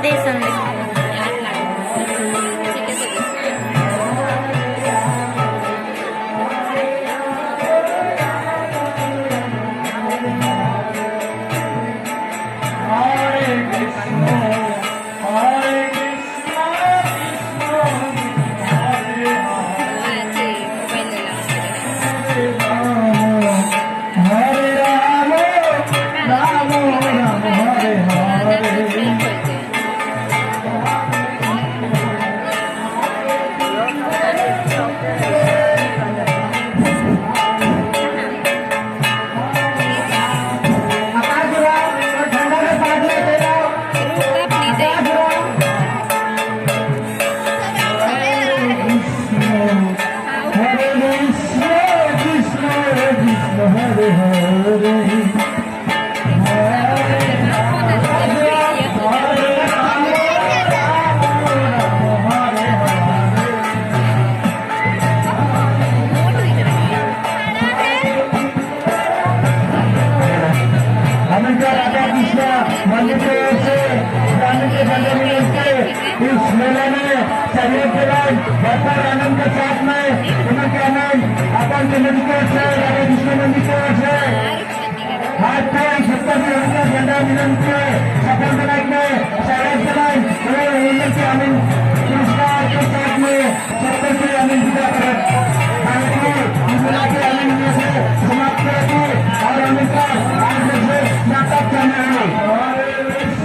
बेसन इस मेले में शरीर के लोग भरपूर आनंद के साथ में उनके आनंद अपन के मंदिर से राधे कृष्ण मंदिर से हाथ पे सत्तर से उनका झंडा मिलन के सफल बनाने शायद बनाए उन्हें के आनंद कृष्णा के साथ में सत्तर से आनंद दिया कर भारतीय मिला के आनंद से समाप्त करेगी और उनका आज से नाटक करना है।